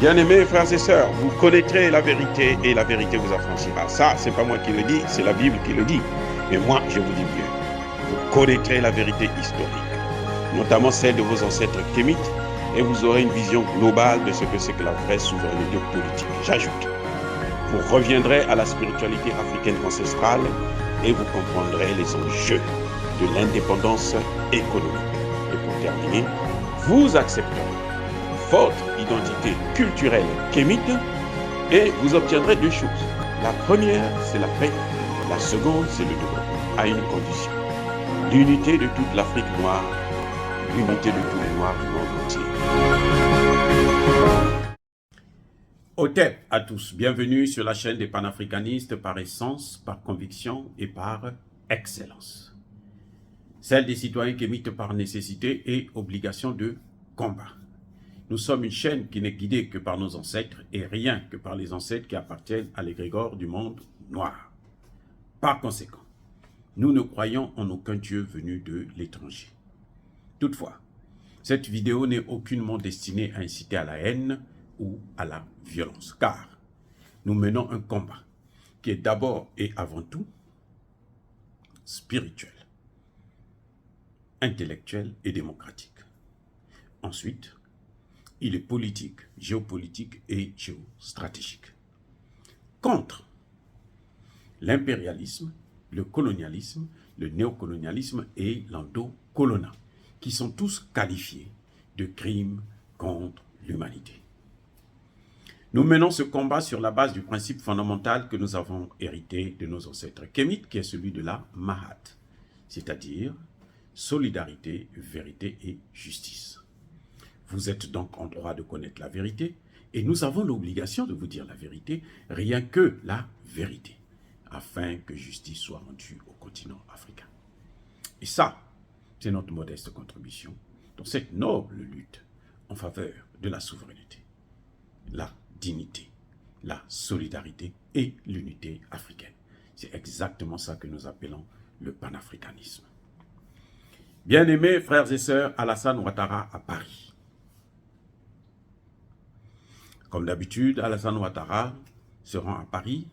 Bien-aimés frères et sœurs, vous connaîtrez la vérité et la vérité vous affranchira. Ça, c'est pas moi qui le dis, c'est la Bible qui le dit. Mais moi, je vous dis mieux. Vous connaîtrez la vérité historique, notamment celle de vos ancêtres kémites, et vous aurez une vision globale de ce que c'est que la vraie souveraineté politique. J'ajoute, vous reviendrez à la spiritualité africaine ancestrale et vous comprendrez les enjeux de l'indépendance économique. Et pour terminer, vous accepterez votre identité culturelle kémite et vous obtiendrez deux choses. La première, c'est la paix. La seconde, c'est le développement, à une condition. L'unité de toute l'Afrique noire, l'unité de tous les Noirs du monde entier. Hotep à tous, bienvenue sur la chaîne des panafricanistes par essence, par conviction et par excellence. Celle des citoyens kémites par nécessité et obligation de combat. Nous sommes une chaîne qui n'est guidée que par nos ancêtres et rien que par les ancêtres qui appartiennent à l'égrégore du monde noir. Par conséquent, nous ne croyons en aucun Dieu venu de l'étranger. Toutefois, cette vidéo n'est aucunement destinée à inciter à la haine ou à la violence, car nous menons un combat qui est d'abord et avant tout spirituel, intellectuel et démocratique. Ensuite, il est politique, géopolitique et géostratégique. Contre l'impérialisme, le colonialisme, le néocolonialisme et l'endocolonat, qui sont tous qualifiés de crimes contre l'humanité. Nous menons ce combat sur la base du principe fondamental que nous avons hérité de nos ancêtres kémites, qui est celui de la Mahat, c'est-à-dire solidarité, vérité et justice. Vous êtes donc en droit de connaître la vérité et nous avons l'obligation de vous dire la vérité, rien que la vérité, afin que justice soit rendue au continent africain. Et ça, c'est notre modeste contribution dans cette noble lutte en faveur de la souveraineté, la dignité, la solidarité et l'unité africaine. C'est exactement ça que nous appelons le panafricanisme. Bien-aimés frères et sœurs, Alassane Ouattara à Paris. Comme d'habitude, Alassane Ouattara se rend à Paris,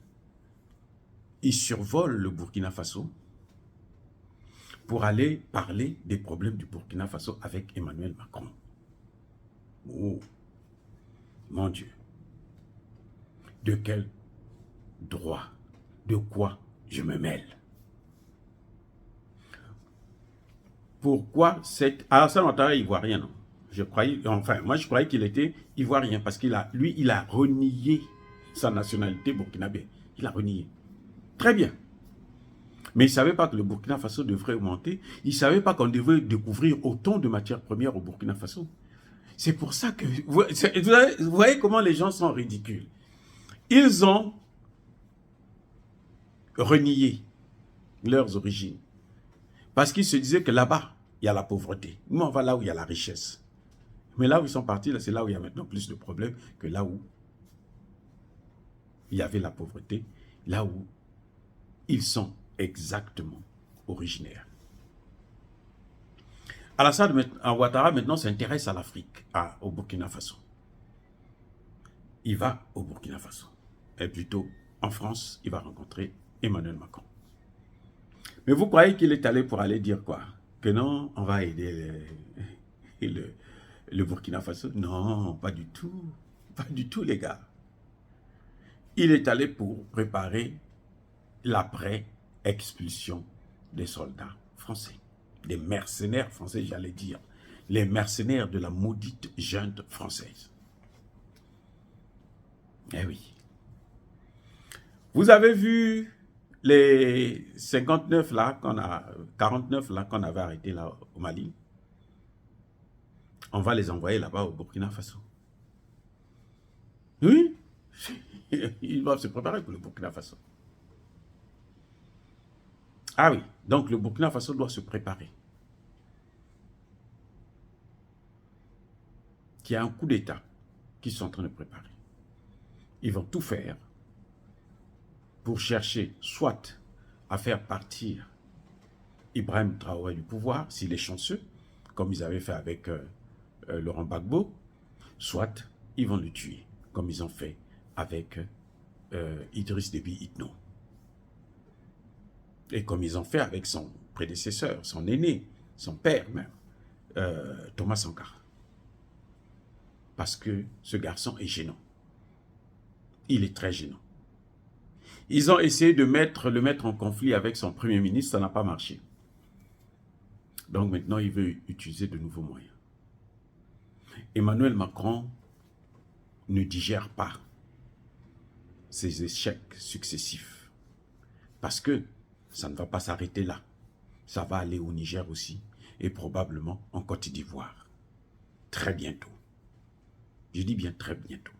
il survole le Burkina Faso pour aller parler des problèmes du Burkina Faso avec Emmanuel Macron. Oh, mon Dieu, de quel droit, de quoi je me mêle? Pourquoi Alassane Ouattara est ivoirien, non? Moi je croyais qu'il était ivoirien parce qu'il a renié sa nationalité burkinabé. Il a renié. Très bien. Mais il ne savait pas que le Burkina Faso devrait augmenter. Il ne savait pas qu'on devait découvrir autant de matières premières au Burkina Faso. C'est pour ça que... Vous voyez comment les gens sont ridicules. Ils ont renié leurs origines. Parce qu'ils se disaient que là-bas, il y a la pauvreté. Nous, on va là où il y a la richesse. Mais là où ils sont partis, c'est là où il y a maintenant plus de problèmes que là où il y avait la pauvreté, là où ils sont exactement originaires. Alassane Ouattara maintenant s'intéresse à l'Afrique, au Burkina Faso. Il va au Burkina Faso. Et plutôt, en France, il va rencontrer Emmanuel Macron. Mais vous croyez qu'il est allé pour aller dire quoi? Que non, on va aider le Burkina Faso? Non, pas du tout. Pas du tout, les gars. Il est allé pour préparer l'après-expulsion des soldats français. Des mercenaires français, j'allais dire. Les mercenaires de la maudite junte française. Eh oui. Vous avez vu les 59 là, 49 là qu'on avait arrêtés là au Mali? On va les envoyer là-bas au Burkina Faso. Oui, ils doivent se préparer pour le Burkina Faso. Ah oui, donc le Burkina Faso doit se préparer. Il y a un coup d'État qu'ils sont en train de préparer. Ils vont tout faire pour chercher soit à faire partir Ibrahim Traoré du pouvoir, s'il est chanceux, comme ils avaient fait avec Laurent Gbagbo, soit ils vont le tuer. comme ils ont fait avec Idriss Déby Itno. Et comme ils ont fait avec son prédécesseur, son aîné, son père même, Thomas Sankara. Parce que ce garçon est gênant. Il est très gênant. Ils ont essayé de le mettre en conflit avec son premier ministre, ça n'a pas marché. Donc maintenant, il veut utiliser de nouveaux moyens. Emmanuel Macron ne digère pas ces échecs successifs. Parce que ça ne va pas s'arrêter là. Ça va aller au Niger aussi et probablement en Côte d'Ivoire. Très bientôt. Je dis bien très bientôt.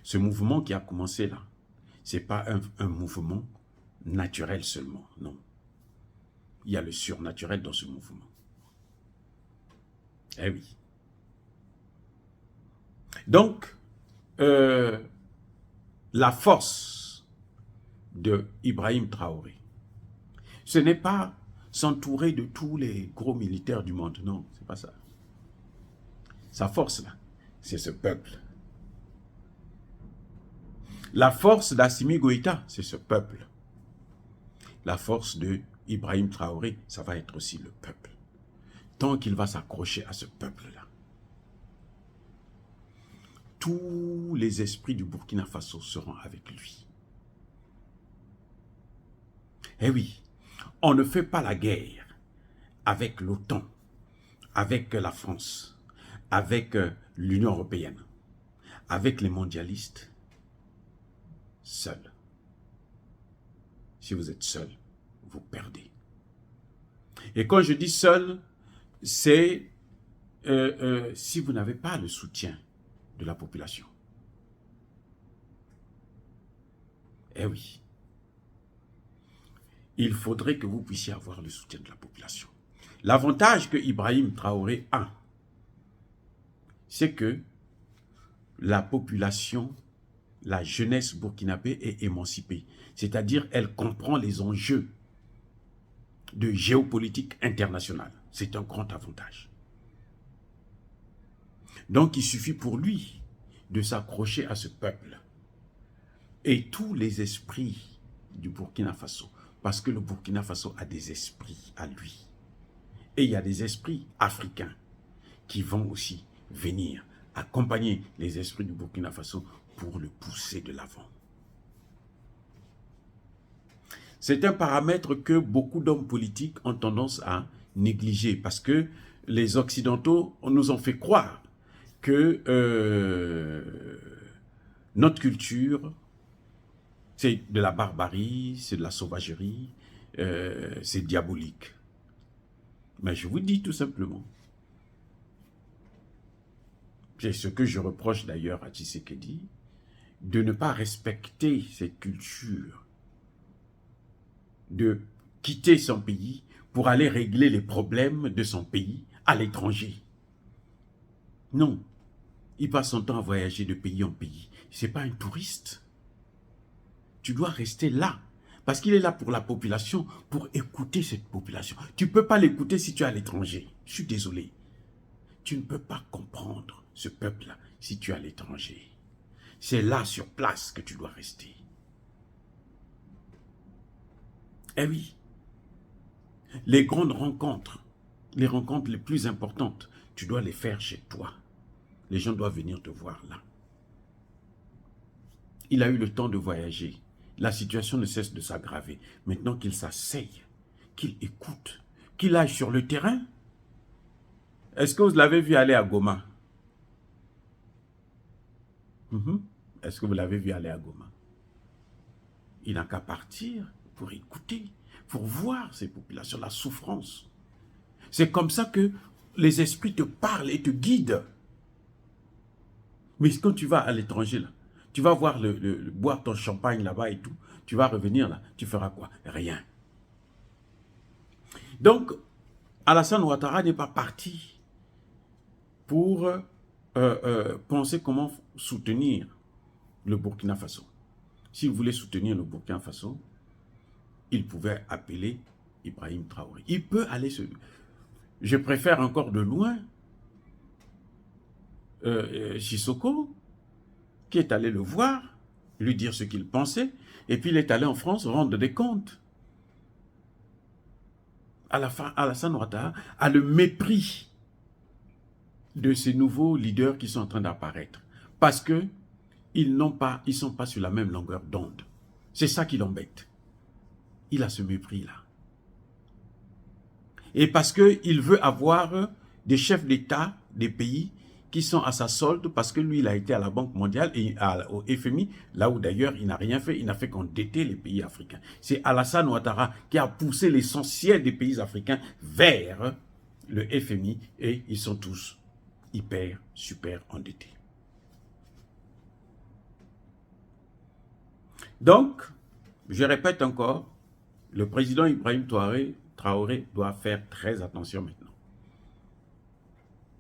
Ce mouvement qui a commencé là, ce n'est pas un mouvement naturel seulement, non. Il y a le surnaturel dans ce mouvement. Eh oui. Donc, la force de Ibrahim Traoré, ce n'est pas s'entourer de tous les gros militaires du monde, non, c'est pas ça. Sa force là, c'est ce peuple. La force d'Assimi Goïta, c'est ce peuple. La force de Ibrahim Traoré, ça va être aussi le peuple. Tant qu'il va s'accrocher à ce peuple-là, tous les esprits du Burkina Faso seront avec lui. Eh oui, on ne fait pas la guerre avec l'OTAN, avec la France, avec l'Union européenne, avec les mondialistes, seul. Si vous êtes seul, vous perdez. Et quand je dis seul, c'est si vous n'avez pas le soutien de la population. Eh oui. Il faudrait que vous puissiez avoir le soutien de la population. L'avantage que Ibrahim Traoré a, c'est que la population, la jeunesse burkinabé est émancipée. C'est-à-dire, elle comprend les enjeux de géopolitique internationale. C'est un grand avantage. Donc, il suffit pour lui de s'accrocher à ce peuple. Et tous les esprits du Burkina Faso, parce que le Burkina Faso a des esprits à lui. Et il y a des esprits africains qui vont aussi venir accompagner les esprits du Burkina Faso pour le pousser de l'avant. C'est un paramètre que beaucoup d'hommes politiques ont tendance à négliger parce que les Occidentaux nous ont fait croire que notre culture, c'est de la barbarie, c'est de la sauvagerie, c'est diabolique. Mais je vous dis tout simplement, c'est ce que je reproche d'ailleurs à Tshisekedi, de ne pas respecter cette culture, de quitter son pays pour aller régler les problèmes de son pays à l'étranger. Non, il passe son temps à voyager de pays en pays. Ce n'est pas un touriste. Tu dois rester là, parce qu'il est là pour la population, pour écouter cette population. Tu ne peux pas l'écouter si tu es à l'étranger. Je suis désolé. Tu ne peux pas comprendre ce peuple-là si tu es à l'étranger. C'est là, sur place, que tu dois rester. Eh oui, les grandes rencontres, les rencontres les plus importantes, tu dois les faire chez toi. Les gens doivent venir te voir là. Il a eu le temps de voyager. La situation ne cesse de s'aggraver. Maintenant qu'il s'asseye, qu'il écoute, qu'il aille sur le terrain. Est-ce que vous l'avez vu aller à Goma? Est-ce que vous l'avez vu aller à Goma? Il n'a qu'à partir pour écouter, pour voir ces populations, la souffrance. C'est comme ça que les esprits te parlent et te guident. Mais quand tu vas à l'étranger, là, tu vas voir boire ton champagne là-bas et tout, tu vas revenir là, tu feras quoi? Rien. Donc, Alassane Ouattara n'est pas parti pour penser comment soutenir le Burkina Faso. S'il voulait soutenir le Burkina Faso, il pouvait appeler Ibrahim Traoré. Il peut aller se... Je préfère encore de loin Sissoko, qui est allé le voir, lui dire ce qu'il pensait, et puis il est allé en France rendre des comptes. À la fin, Alassane Ouattara a le mépris de ces nouveaux leaders qui sont en train d'apparaître. Parce que ils ne sont pas sur la même longueur d'onde. C'est ça qui l'embête. Il a ce mépris-là. Et parce qu'il veut avoir des chefs d'État des pays qui sont à sa solde, parce que lui, il a été à la Banque mondiale et au FMI, là où d'ailleurs il n'a rien fait, il n'a fait qu'endetter les pays africains. C'est Alassane Ouattara qui a poussé l'essentiel des pays africains vers le FMI et ils sont tous hyper, super endettés. Donc, je répète encore, le président Ibrahim Traoré doit faire très attention maintenant.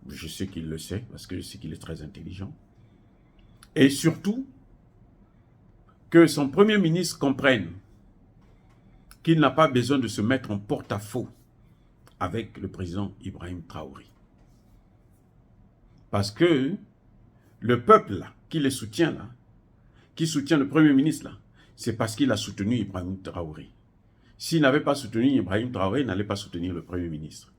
Je sais qu'il le sait, parce que je sais qu'il est très intelligent. Et surtout, que son premier ministre comprenne qu'il n'a pas besoin de se mettre en porte-à-faux avec le président Ibrahim Traoré. Parce que le peuple là, qui les soutient là, qui soutient le premier ministre là, c'est parce qu'il a soutenu Ibrahim Traoré. S'il n'avait pas soutenu Ibrahim Traoré, il n'allait pas soutenir le premier ministre.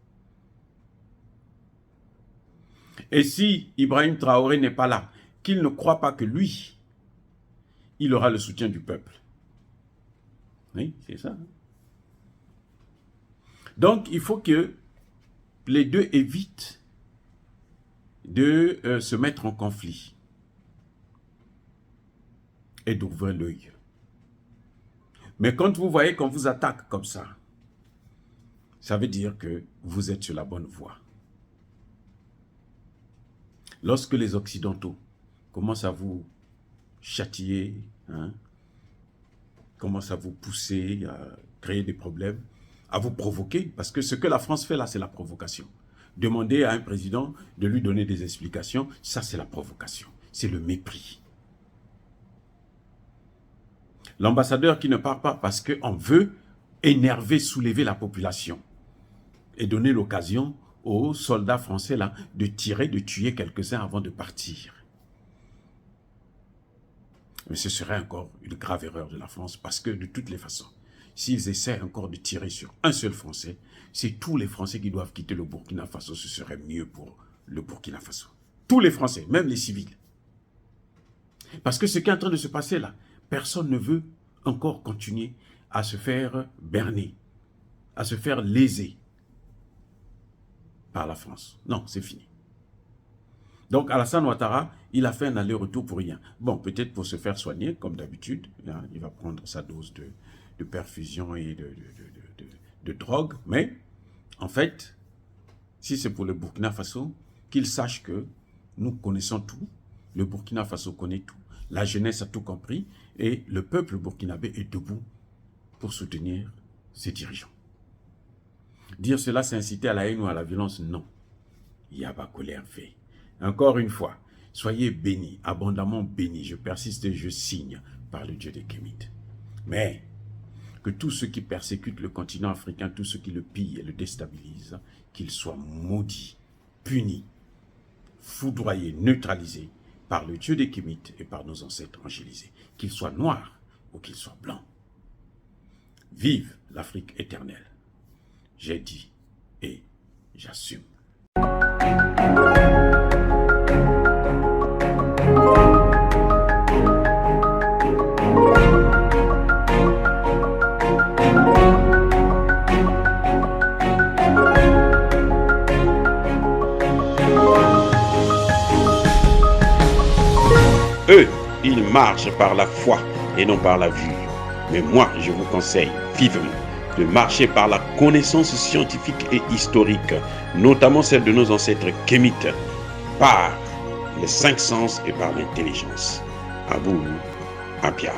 Et si Ibrahim Traoré n'est pas là, qu'il ne croit pas que lui, il aura le soutien du peuple. Oui, c'est ça. Donc, il faut que les deux évitent de se mettre en conflit et d'ouvrir l'œil. Mais quand vous voyez qu'on vous attaque comme ça veut dire que vous êtes sur la bonne voie. Lorsque les Occidentaux commencent à vous châtier, commencent à vous pousser, à créer des problèmes, à vous provoquer, parce que ce que la France fait là, c'est la provocation. Demander à un président de lui donner des explications, ça c'est la provocation, c'est le mépris. L'ambassadeur qui ne part pas parce qu'on veut énerver, soulever la population et donner l'occasion aux soldats français là de tirer, de tuer quelques-uns avant de partir. Mais ce serait encore une grave erreur de la France parce que de toutes les façons, s'ils essaient encore de tirer sur un seul Français, c'est tous les Français qui doivent quitter le Burkina Faso, ce serait mieux pour le Burkina Faso. Tous les Français, même les civils. Parce que ce qui est en train de se passer là, personne ne veut encore continuer à se faire berner, à se faire léser par la France. Non, c'est fini. Donc Alassane Ouattara, il a fait un aller-retour pour rien. Bon, peut-être pour se faire soigner, comme d'habitude. Il va prendre sa dose de perfusion et de drogue. Mais, en fait, si c'est pour le Burkina Faso, qu'il sache que nous connaissons tout. Le Burkina Faso connaît tout. La jeunesse a tout compris. Et le peuple burkinabé est debout pour soutenir ses dirigeants. Dire cela, c'est inciter à la haine ou à la violence, non. Yaba colère fait. Encore une fois, soyez bénis, abondamment bénis. Je persiste et je signe par le Dieu des Kémites. Mais que tous ceux qui persécutent le continent africain, tous ceux qui le pillent et le déstabilisent, qu'ils soient maudits, punis, foudroyés, neutralisés par le Dieu des Kémites et par nos ancêtres angélisés. Qu'ils soient noirs ou qu'ils soient blancs. Vive l'Afrique éternelle. J'ai dit et j'assume. Eux, ils marchent par la foi et non par la vue. Mais moi, je vous conseille vivement de marcher par la connaissance scientifique et historique, notamment celle de nos ancêtres kémites, par les 5 sens et par l'intelligence. À vous, Abia.